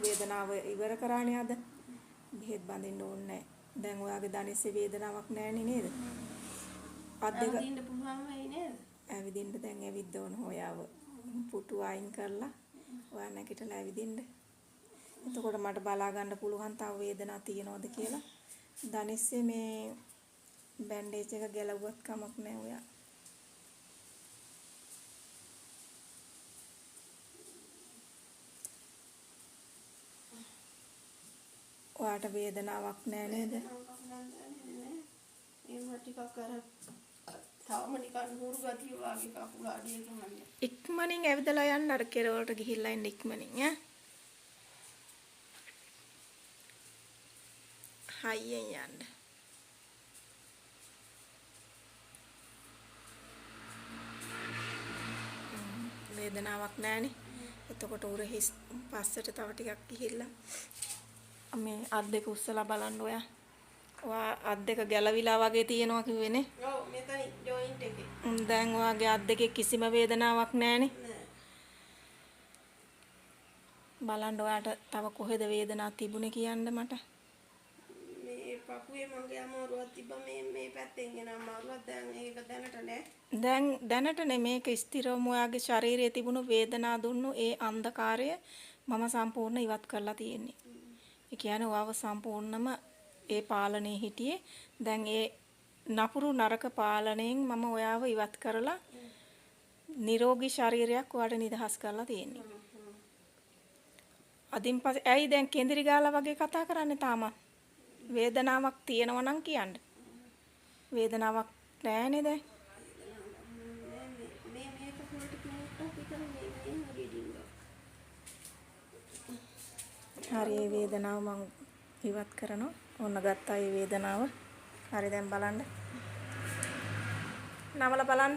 වේදනාව ඉවර කරානේ අද. බෙහෙත් බඳින්න ඕනේ නැහැ. දැන් ඔයාගේ දණිස්සේ වේදනාවක් නැහැනේ නේද? අත් දෙක ඇවිදින්න පුළුවන් වෙයි නේද? ඇවිදින්න දැන් ඇවිද්ද ඕන හොයාව. පුටු අයින් කරලා ඔයා නැගිටලා ඇවිදින්න. එතකොට මට බලා ගන්න පුළුවන් තව වේදනාවක් තියෙනවද කියලා. දණිස්සේ මේ බෑන්ඩේජ් එක ගැලවුවත් කමක් නැහැ ඔයා. ඔයාට වේදනාවක් නැහැ නේද? එහෙම ටිකක් අර තාම නිකන් හුරු ගතිය වගේ කකුල අඩිය ගමන්නේ. ඉක්මනින් ඇවිදලා යන්න අර කෙරවලට ගිහිල්ලා ඉන්න ඉක්මනින් ඈ. හයියෙන් යන්න. වේදනාවක් නැහනේ. එතකොට උර හිස් පස්සට තව ටිකක් ගිහිල්ලා මේ අත් දෙක උස්සලා බලන්න ඔයා. ඔයා අත් දෙක ගැලවිලා වගේ තියෙනවා කිව්වේනේ. ඔව් මෙතන ජොයින්ට් එකේ. දැන් ඔයාගේ අත් දෙකේ කිසිම වේදනාවක් නැහනේ. නෑ. බලන්න ඔයාට තව කොහෙද වේදනාවක් තිබුණේ කියන්න මට. මේ පපුවේ මගේ අමාරුවක් තිබ්බා මේ පැත්තෙන් එන අමාරුවක් දැන් ඒක දැනට නෑ. දැනට මේක ස්ථිරවම ඔයාගේ ශරීරයේ තිබුණු වේදනා දුන්නු ඒ අන්ධකාරය මම සම්පූර්ණ ඉවත් කරලා තියෙන්නේ. ඒ කියන්නේ ඔයාව සම්පූර්ණම ඒ පාලනේ හිටියේ. දැන් ඒ නපුරු නරක පාලනයෙන් මම ඔයාව ඉවත් කරලා නිරෝගී ශරීරයක් ඔයාට නිදහස් කරලා තියෙන්නේ. අදින් පස්සේ ඇයි දැන් කෙන්දිරි ගාලා වගේ කතා කරන්නේ තාම? වේදනාවක් තියෙනවා නම් කියන්න. වේදනාවක් නැහැ දැන්. හරි ඒ වේදනාව මම ඉවත් කරනවා. ඔන්න ගත්තා ඒ වේදනාව. හරි දැන් බලන්න. නමල බලන්න.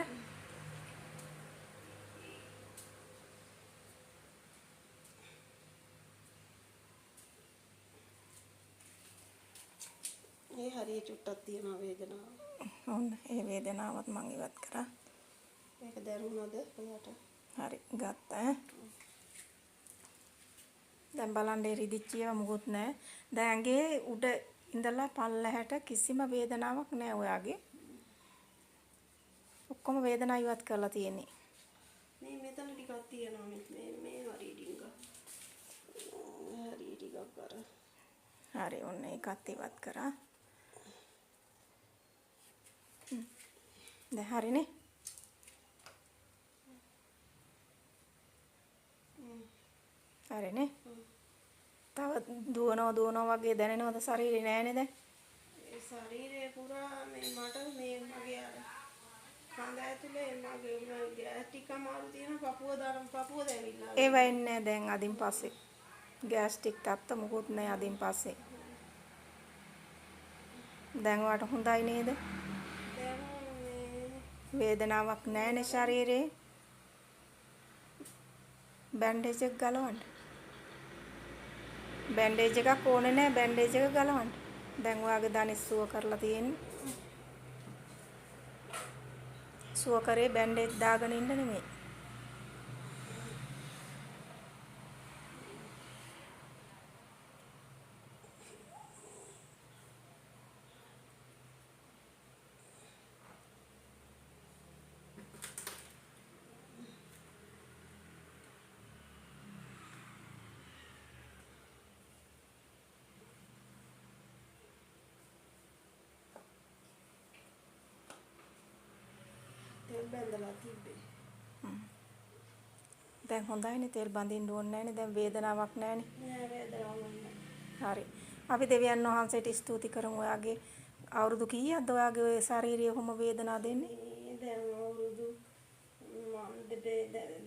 ඒ හරිය චුට්ටක් තියෙන වේදනාව. ඔන්න ඒ වේදනාවත් මම ඉවත් කරා. මේක දැනුණාද ඔයාට? හරි ගත්තා. දැන් බලන්න රිදිච්ච ඒවා මොකුත් නැහැ. දැන් ඇඟේ උඩ ඉඳලා පල්ලහැට කිසිම වේදනාවක් නැහැ ඔයාගේ. ඔක්කොම වේදනා ඉවත් කරලා තියෙන්නේ. මේ මෙතන ටිකක් තියෙනවා මේ හරිය ටිකක්. හරිය ටිකක් කර. හරි ඔන්න ඒකත් ඉවත් කරා. දැන් හරිනේ. හරිනේ. තව දුවනවා වගේ දැනෙනවද ශරීරේ නෑනේ දැන්? ඒ ශරීරේ පුරා මට මගේ අර කඳ ඇතුලේ මගේ ගෑස් ටික අමාරු තියෙන පපුව දැවිලා. ඒව එන්නේ දැන් අදින් පස්සේ. ගෑස්ට්‍රික් තත්ත මොකුත් නෑ අදින් පස්සේ. දැන් ඔයාට හොඳයි නේද? වේදනාවක් නෑනේ ශරීරේ. බෑන්ඩේජ් එක ගලවන්න. බෑන්ඩේජ් එකක් ඕනේ නෑ බෑන්ඩේජ් එක ගලවන්න. දැන් ඔයාගේ දණිස් සුව කරලා තියෙන්නේ. සුව කරේ බෑන්ඩේජ් දාගෙන ඉන්න නෙමෙයි. තෙල් බැඳලා තිබ්බේ. දැන් හොඳයිනේ තෙල් බඳින්න ඕනේ නැහැනේ දැන් වේදනාවක් නැහැනේ. නෑ වේදනාවක් නෑ. හරි. අපි දෙවියන් වහන්සේට ස්තුති කරමු. ඔයාගේ අවුරුදු කීයක්ද ඔයාගේ ඔය ශාරීරික කොම වේදනා දෙන්නේ? දැන් අවුරුදු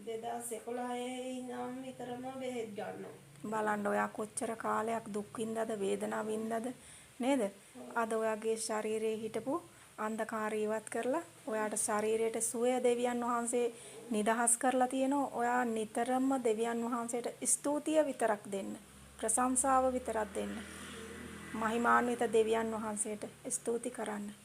2011 ඉඳන් විතරම බෙහෙත් ගන්නවා. බලන්න ඔයා කොච්චර කාලයක් දුක් විඳද වේදනාව විඳද නේද? අද ඔයාගේ ශරීරයේ හිටපු අන්ධකාරය ඉවත් කරලා ඔයාට ශරීරයට සුවය දෙවියන් වහන්සේ නිදහස් කරලා තියෙනවා. ඔයා නිතරම දෙවියන් වහන්සේට ස්තුතිය විතරක් දෙන්න. ප්‍රශංසාව විතරක් දෙන්න. මහිමාන්විත දෙවියන් වහන්සේට ස්තුති කරන්න.